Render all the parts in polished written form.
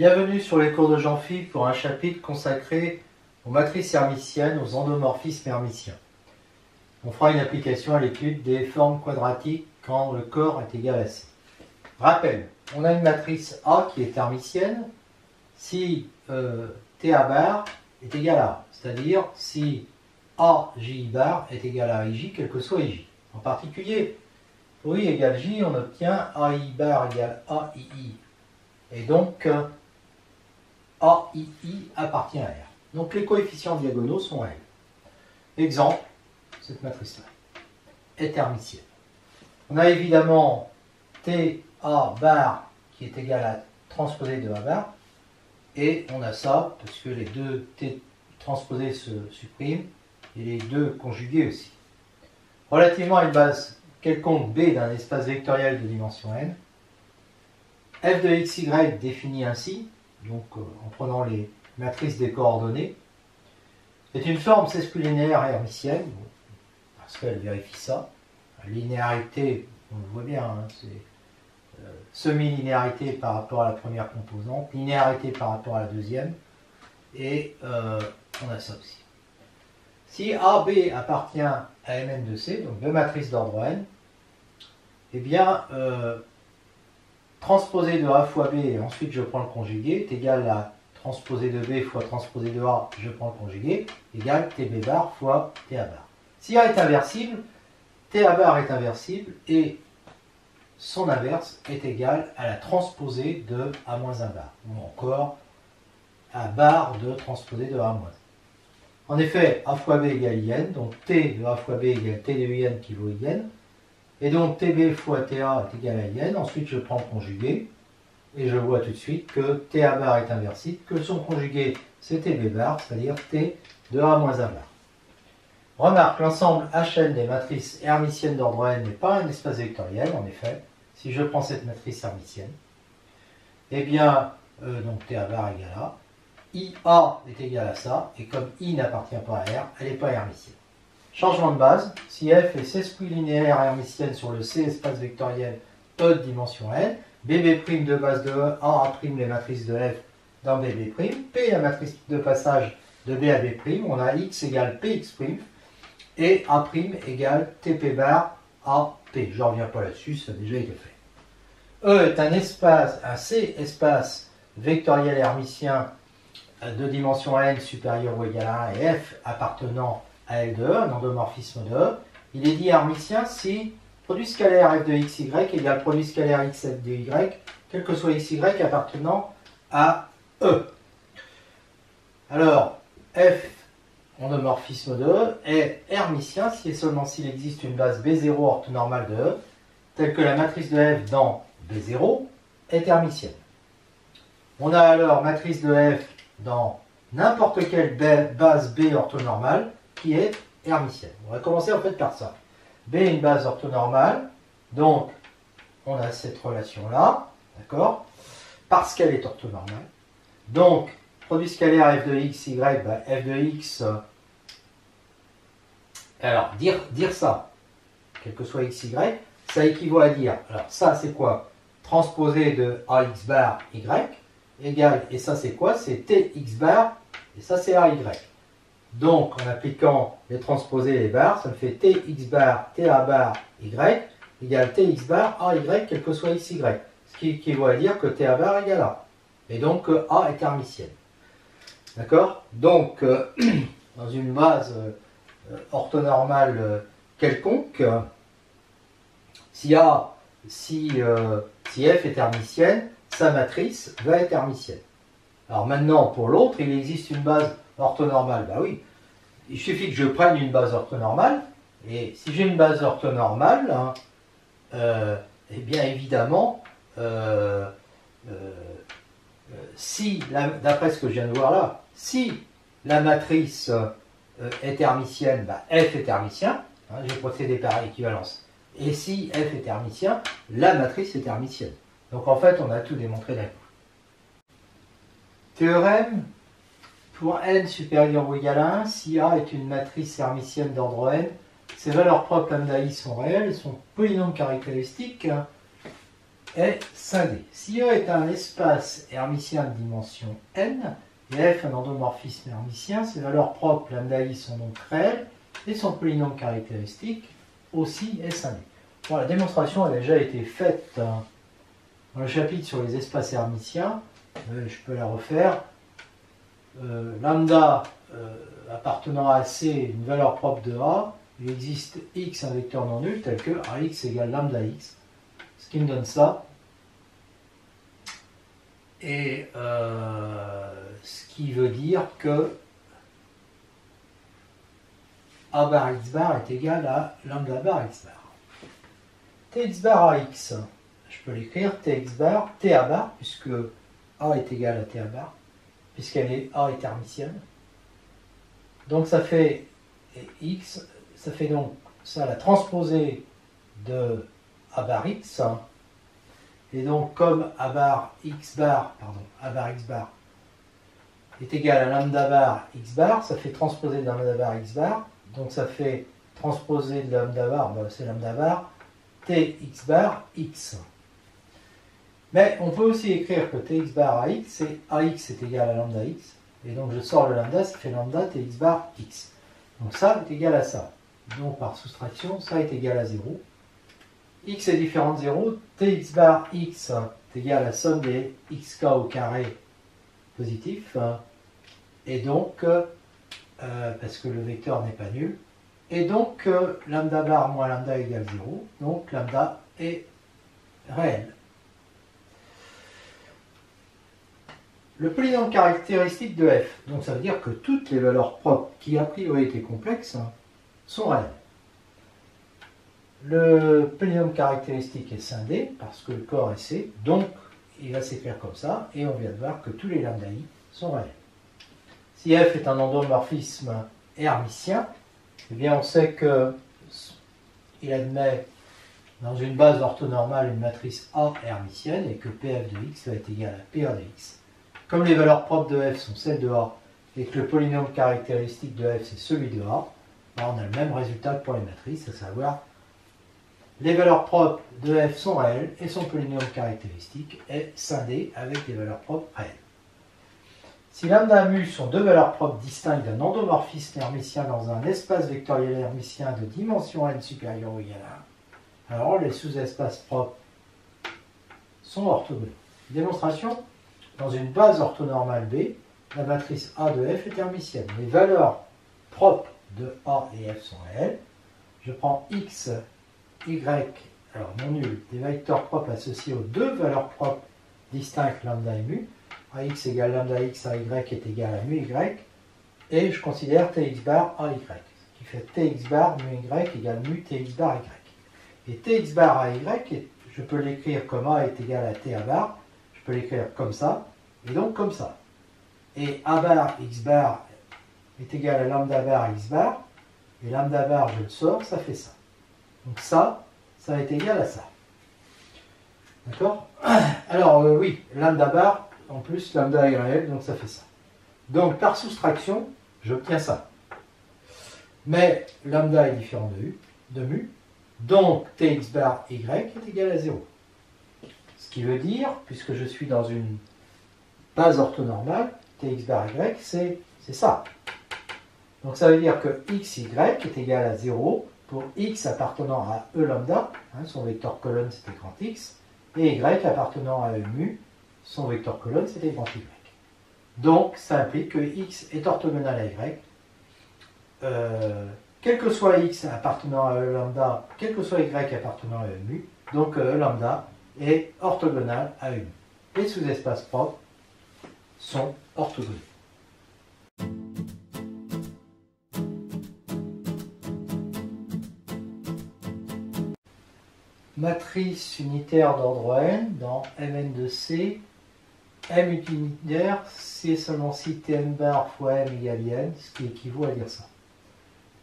Bienvenue sur les cours de Jean-Philippe pour un chapitre consacré aux matrices hermitiennes, aux endomorphismes hermitiens. On fera une application à l'étude des formes quadratiques quand le corps est égal à C. Rappel, on a une matrice A qui est hermitienne si TA bar est égal à A, c'est-à-dire si AJ bar est égal à IJ, quel que soit IJ. En particulier, pour I égale J, on obtient AI bar égale AII. Et donc, AII appartient à R. Donc les coefficients diagonaux sont L. Exemple, cette matrice-là est hermitienne. On a évidemment TA bar qui est égal à transposé de A bar. Et on a ça, parce que les deux T transposés se suppriment, et les deux conjugués aussi. Relativement à une base quelconque B d'un espace vectoriel de dimension n, f de xy défini ainsi, donc en prenant les matrices des coordonnées, est une forme sesquilinéaire hermitienne, parce qu'elle vérifie ça. La linéarité, on le voit bien, hein, c'est semi-linéarité par rapport à la première composante, linéarité par rapport à la deuxième, et on a ça aussi. Si AB appartient à Mn de C, donc deux matrices d'ordre n, eh bien, transposé de A fois B, et ensuite je prends le conjugué, est égal à transposé de B fois transposé de A, je prends le conjugué, égale TB bar fois TA bar. Si A est inversible, TA bar est inversible, et son inverse est égal à la transposée de A-1 bar, ou encore à bar de transposé de A-1. En effet, A fois B égale IN, donc T de A fois B égale T de IN qui vaut IN, et donc TB fois TA est égal à IN. Ensuite, je prends le conjugué, et je vois tout de suite que TA bar est inversible, que son conjugué c'est TB bar, c'est-à-dire T de A-1 bar. Remarque, l'ensemble HN des matrices hermitiennes d'ordre n n'est pas un espace vectoriel, en effet. Si je prends cette matrice hermitienne, eh bien, donc TA bar égale A, IA est égal à ça, et comme I n'appartient pas à R, elle n'est pas hermitienne. Changement de base, si F est sesquilinéaire hermitienne sur le C espace vectoriel E de dimension n, BB' de base de E, A' les matrices de F dans BB', P la matrice de passage de B à B', on a X égale PX', et A' égale TP bar AP. Je ne reviens pas là-dessus, ça a déjà été fait. E est un espace, un C espace vectoriel hermitien de dimension n supérieure ou égale à 1 et F appartenant à L de E, un endomorphisme de E. Il est dit hermitien si produit scalaire f de xy égale produit scalaire xf de y, quel que soit xy appartenant à E. Alors, F, endomorphisme de E, est hermitien si et seulement s'il existe une base B0 orthonormale de E, telle que la matrice de F dans B0 est hermitienne. On a alors matrice de F dans n'importe quelle base B orthonormale qui est hermitienne. On va commencer en fait par ça. B est une base orthonormale, donc on a cette relation-là, d'accord, parce qu'elle est orthonormale. Donc, produit scalaire f de x, y, bah, f de x, alors dire ça, quel que soit x, y, ça équivaut à dire, alors ça c'est quoi? Transposé de ax bar y, égale, et ça c'est quoi? C'est tx bar, et ça c'est ay. Donc, en appliquant les transposés et les barres, ça me fait tx bar, ta bar, y, égale tx bar, ay, quel que soit xy. Ce qui équivaut à dire que ta bar égale a. Et donc, A est hermitienne. D'accord? Donc, dans une base orthonormale quelconque, si F est hermitienne, sa matrice va être hermitienne. Alors maintenant, pour l'autre, il existe une base orthonormale. Ben oui, il suffit que je prenne une base orthonormale, et si j'ai une base orthonormale, hein, eh bien évidemment, si, d'après ce que je viens de voir là, si la matrice est hermitienne, ben F est hermitien, hein, j'ai procédé par équivalence, et si F est hermitien, la matrice est hermitienne. Donc en fait, on a tout démontré d'un coup. Théorème pour n supérieur ou égal à 1, si A est une matrice hermitienne d'ordre n, ses valeurs propres lambda i sont réelles, elles sont polynômes caractéristiques. est scindé. Si E est un espace hermitien de dimension n, et F un endomorphisme hermitien, ses valeurs propres lambda I sont donc réelles, et son polynôme caractéristique aussi est scindé. Bon, la démonstration a déjà été faite dans le chapitre sur les espaces hermitiens. Je peux la refaire. Lambda appartenant à C, une valeur propre de A, il existe X, un vecteur non nul, tel que AX égale lambda X, ce qui me donne ça. Et ce qui veut dire que A bar X bar est égal à lambda bar X bar. Tx bar AX, je peux l'écrire Tx bar, Ta bar, puisque A est égal à Ta bar, puisqu'elle est A est hermitienne. Donc ça fait X, ça fait donc ça la transposée de A bar X. Et donc comme A bar X bar est égal à lambda bar X bar, ça fait transposer de lambda bar X bar. Donc ça fait transposer de lambda bar, c'est lambda bar, Tx bar X. Mais on peut aussi écrire que Tx bar AX, c'est AX est égal à lambda X. Et donc je sors le lambda, ça fait lambda Tx bar X. Donc ça est égal à ça. Donc par soustraction, ça est égal à 0. X est différent de 0. Tx bar X est égal à la somme des xk au carré positif. Et donc, parce que le vecteur n'est pas nul. Et donc, lambda bar moins lambda égale 0. Donc, lambda est réel. Le polynôme caractéristique de f. Donc, ça veut dire que toutes les valeurs propres qui, a priori, étaient complexes, sont réelles. Le polynôme caractéristique est scindé, parce que le corps est C. Donc, il va s'écrire comme ça. Et on vient de voir que tous les lambda I sont réels. Si f est un endomorphisme hermitien, eh bien on sait qu'il admet dans une base orthonormale une matrice A hermitienne et que Pf de x va être égal à Pa de x. Comme les valeurs propres de f sont celles de A et que le polynôme caractéristique de f c'est celui de A, on a le même résultat que pour les matrices, à savoir les valeurs propres de f sont réelles et son polynôme caractéristique est scindé avec des valeurs propres réelles. Si lambda mu sont deux valeurs propres distinctes d'un endomorphisme hermitien dans un espace vectoriel hermitien de dimension n supérieure ou égale à 1, alors les sous-espaces propres sont orthogonaux. Démonstration, dans une base orthonormale B, la matrice A de f est hermitienne. Les valeurs propres de A et f sont réelles. Je prends x, y, alors non nul, des vecteurs propres associés aux deux valeurs propres distinctes lambda et mu. AX égale lambda x, AY est égal à mu y, et je considère Tx bar AY, ce qui fait Tx bar mu y égale mu Tx bar y. Et Tx bar AY, je peux l'écrire comme A est égal à Ta bar, je peux l'écrire comme ça, et donc comme ça. Et A bar x bar est égal à lambda bar x bar, et lambda bar, je le sors, ça fait ça. Donc ça est égal à ça. D'accord? Alors oui, lambda bar, en plus, lambda est réel, donc ça fait ça. Donc, par soustraction, j'obtiens ça. Mais lambda est différent de mu, donc Tx bar y est égal à 0. Ce qui veut dire, puisque je suis dans une base orthonormale, Tx bar y, c'est ça. Donc, ça veut dire que xy est égal à 0 pour x appartenant à E lambda, son vecteur colonne c'était grand X, et y appartenant à E mu, son vecteur colonne, c'était grand Y. Donc, ça implique que x est orthogonal à y. Quel que soit x appartenant à E lambda, quel que soit y appartenant à E mu, donc E lambda est orthogonal à E mu. Les sous-espaces propres sont orthogonaux. Matrice unitaire d'ordre n dans Mn de C. M unitaire, c'est seulement si Tn bar fois M égale n, ce qui équivaut à dire ça.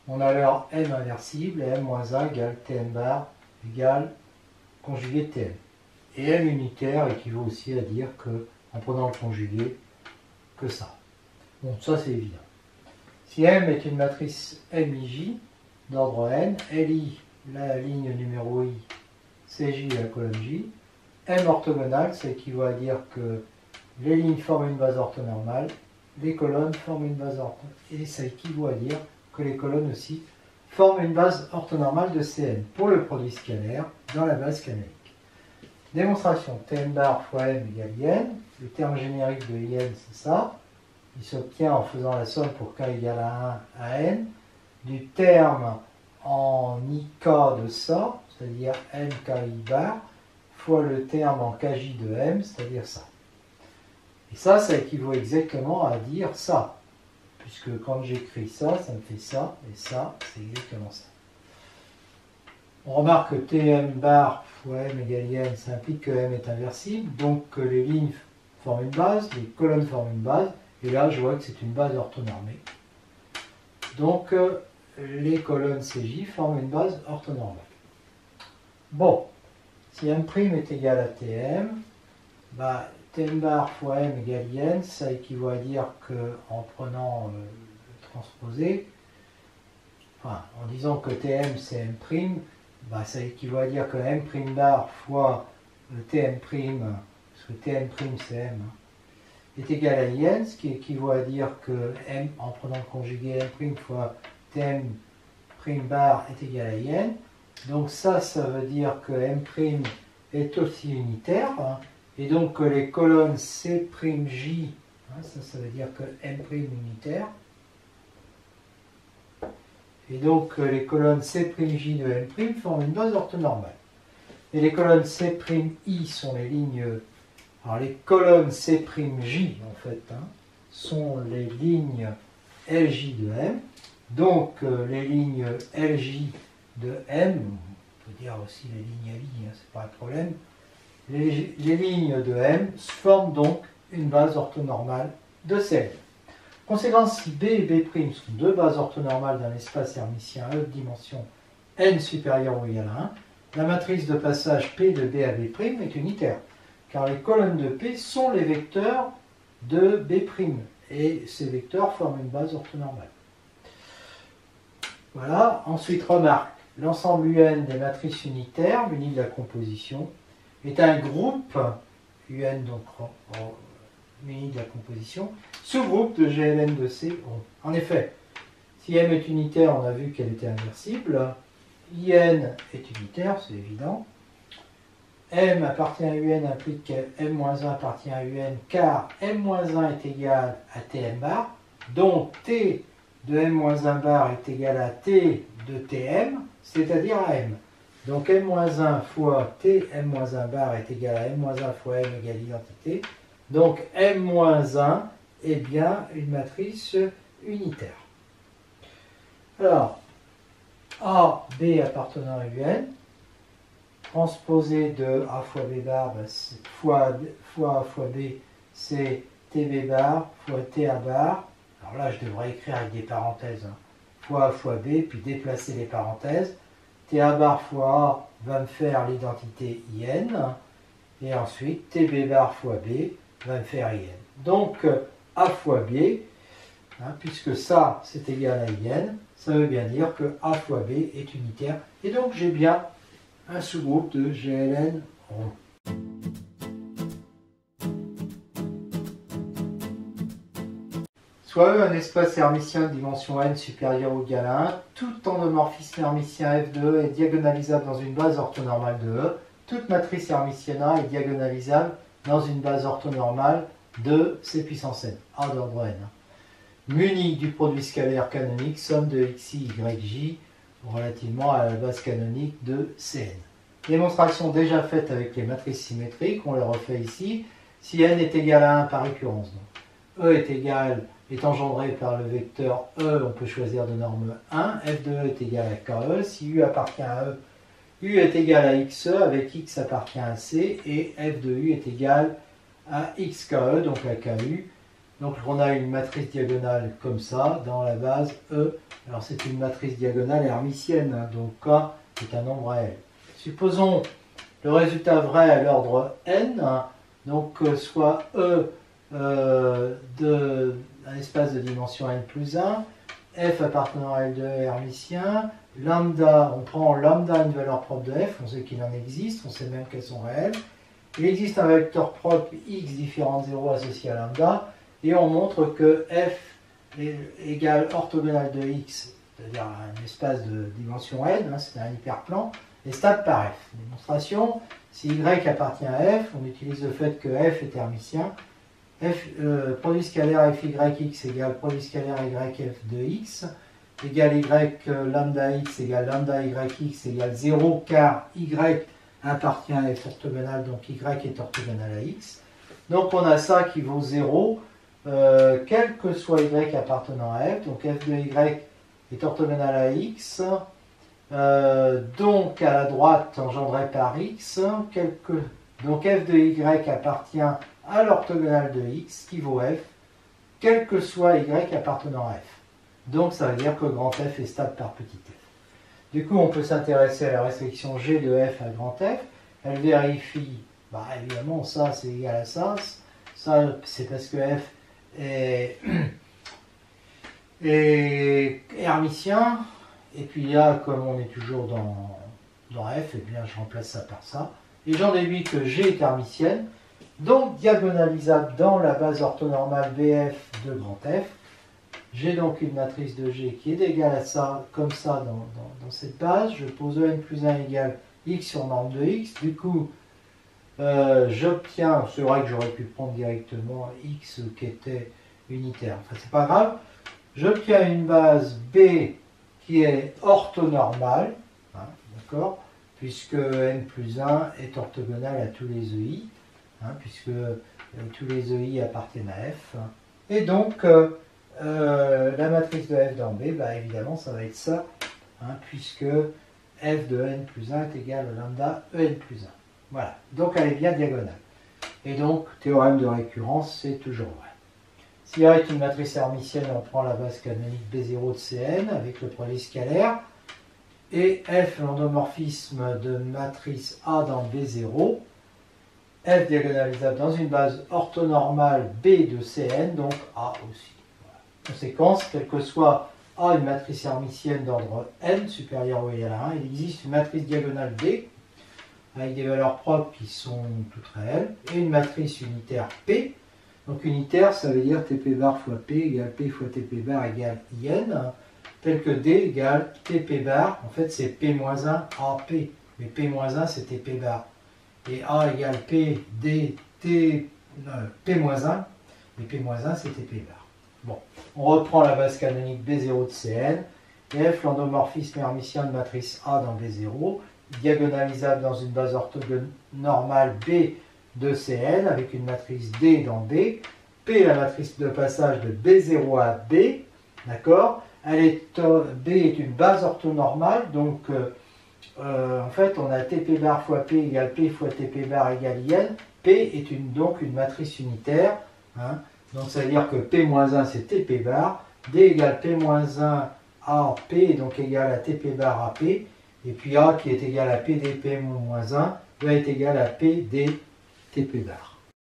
On a alors M inversible et M moins 1 égale Tn bar égale conjugué de Tn. Et M unitaire équivaut aussi à dire que, en prenant le conjugué, que ça. Bon, ça c'est évident. Si M est une matrice MIJ d'ordre n, LI, la ligne numéro I, CJ à la colonne J, M orthogonal, ça équivaut à dire que les lignes forment une base orthonormale, les colonnes forment une base orthonormale, et ça équivaut à dire que les colonnes aussi forment une base orthonormale de Cn pour le produit scalaire dans la base canonique. Démonstration, Tn bar fois m égale In. Le terme générique de In, c'est ça. Il s'obtient en faisant la somme pour k égale à 1 à n du terme en ik de ça, c'est-à-dire mki bar, fois le terme en kj de m, c'est-à-dire ça. Et ça équivaut exactement à dire ça. Puisque quand j'écris ça, ça me fait ça, et ça, c'est exactement ça. On remarque que Tm bar fois m égale n, ça implique que m est inversible, donc que les lignes forment une base, les colonnes forment une base, et là je vois que c'est une base orthonormée. Donc les colonnes CJ forment une base orthonormale. Bon, si m' est égal à Tm, Tm bar fois m égale n, ça équivaut à dire que en prenant le transposé, enfin, en disant que Tm c'est m', ça équivaut à dire que m' bar fois Tm', parce que Tm' c'est m, est égal à in, ce qui équivaut à dire que m, en prenant le conjugué m' fois Tm' bar est égal à in. Donc ça veut dire que m' est aussi unitaire, hein, et donc que les colonnes C'J, hein, ça veut dire que m' unitaire, et donc les colonnes C'J de m' forment une base orthonormale. Et les colonnes C'I sont les lignes, alors les colonnes C'J en fait, hein, sont les lignes Lj de m, donc les lignes Lj de m, on peut dire aussi les lignes Li, hein, c'est pas un problème, les lignes de m forment donc une base orthonormale de Cn. Conséquence, si B et B' sont deux bases orthonormales d'un espace hermitien à haute dimension n supérieure ou égale à 1, la matrice de passage P de B à B' est unitaire, car les colonnes de P sont les vecteurs de B', et ces vecteurs forment une base orthonormale. Voilà, ensuite remarque, l'ensemble UN des matrices unitaires, munies de la composition, est un groupe, UN donc muni de la composition, sous-groupe de GLN de C. En effet, si M est unitaire, on a vu qu'elle était inversible. IN est unitaire, c'est évident. M appartient à UN implique que M-1 appartient à UN, car M-1 est égal à Tm bar. Donc T de M-1 bar est égal à T de Tm, c'est-à-dire à M. Donc M-1 fois T M-1 bar est égal à M-1 fois M égale identité. Donc M-1 est bien une matrice unitaire. Alors, A, B appartenant à UN, transposé de A fois B bar, fois A fois B, c'est TB bar fois TA bar. Alors là, je devrais écrire avec des parenthèses, hein. Fois A fois B, puis déplacer les parenthèses. TA bar fois A va me faire l'identité IN, et ensuite TB bar fois B va me faire IN. Donc A fois B, hein, puisque ça c'est égal à IN, ça veut bien dire que A fois B est unitaire, et donc j'ai bien un sous-groupe de GLN rond. Soit E un espace hermitien de dimension n supérieure ou égale à 1, tout endomorphisme hermitien f de E est diagonalisable dans une base orthonormale de E, toute matrice hermitienne A est diagonalisable dans une base orthonormale de C puissance n, A d'ordre n. Muni du produit scalaire canonique, somme de xi, yj, relativement à la base canonique de Cn. Démonstration déjà faite avec les matrices symétriques, on les refait ici. Si n est égal à 1 par récurrence, donc E est engendré par le vecteur E, on peut choisir de norme 1, f de E est égal à KE, si U appartient à E, U est égal à XE, avec X appartient à C, et f de U est égal à XKE, donc à KU. Donc on a une matrice diagonale comme ça, dans la base E. Alors c'est une matrice diagonale hermitienne, hein, donc K est un nombre réel. Supposons le résultat vrai à l'ordre n, hein, donc soit E un espace de dimension n plus 1, f appartenant à L2 hermitien, lambda, on prend lambda une valeur propre de f, on sait qu'il en existe, on sait même qu'elles sont réelles, Il existe un vecteur propre x différent de 0 associé à lambda, et on montre que f est égal orthogonal de x, c'est-à-dire un espace de dimension n, c'est un hyperplan, est stable par f. Démonstration, si y appartient à f, on utilise le fait que f est hermitien. Produit scalaire fyx égale produit scalaire yf de x, égale y lambda x égale lambda yx égale 0, car y appartient à f orthogonal, donc y est orthogonal à x. Donc on a ça qui vaut 0, quel que soit y appartenant à f, donc f de y est orthogonal à x, donc à la droite engendré par x, donc f de y appartient à l'orthogonale de x qui vaut f, quel que soit y appartenant à f. Donc ça veut dire que grand F est stable par petit f. Du coup, on peut s'intéresser à la restriction G de f à grand F. Elle vérifie, évidemment, ça c'est égal à ça. Ça, c'est parce que f est hermitien. Et puis là, comme on est toujours dans f, eh bien, je remplace ça par ça. Et j'en déduis que G est hermitienne, donc diagonalisable dans la base orthonormale BF de grand F. J'ai donc une matrice de G qui est égale à ça, comme ça, dans cette base. Je pose En plus 1 égale x sur norme de x. Du coup, j'obtiens, c'est vrai que j'aurais pu prendre directement x qui était unitaire, enfin c'est pas grave. J'obtiens une base B qui est orthonormale, d'accord, puisque n plus 1 est orthogonal à tous les EI, puisque tous les EI appartiennent à f. Et donc, la matrice de f dans B, évidemment, ça va être ça, puisque f de n plus 1 est égal à lambda en plus 1. Voilà, donc elle est bien diagonale. Et donc, théorème de récurrence, c'est toujours vrai. Si A est une matrice hermitienne, on prend la base canonique B0 de Cn avec le produit scalaire. Et F, l'endomorphisme de matrice A dans B0. F diagonalisable dans une base orthonormale B de Cn, donc A aussi. Voilà. Conséquence, quelle que soit A une matrice hermitienne d'ordre n supérieur ou égal à 1, il existe une matrice diagonale B avec des valeurs propres qui sont toutes réelles et une matrice unitaire P. Donc unitaire, ça veut dire TP bar fois P égale P fois TP bar égale IN, tel que D égale TP bar, en fait c'est P-1 AP, mais P-1 c'est TP bar. Et A égale P, D, T, P-1, et P-1 c'est TP bar. Bon, on reprend la base canonique B0 de Cn, et F l'endomorphisme hermitien de matrice A dans B0, diagonalisable dans une base orthonormale B de Cn avec une matrice D dans B, P la matrice de passage de B0 à B, d'accord, B est une base orthonormale, donc en fait on a TP bar fois P égale P fois TP bar égale IN, P est donc une matrice unitaire, donc ça veut dire que P-1 c'est TP bar, D égale P-1 à P est donc égal à TP bar à P, et puis A qui est égal à PDP-1 va être égal à PD TP bar.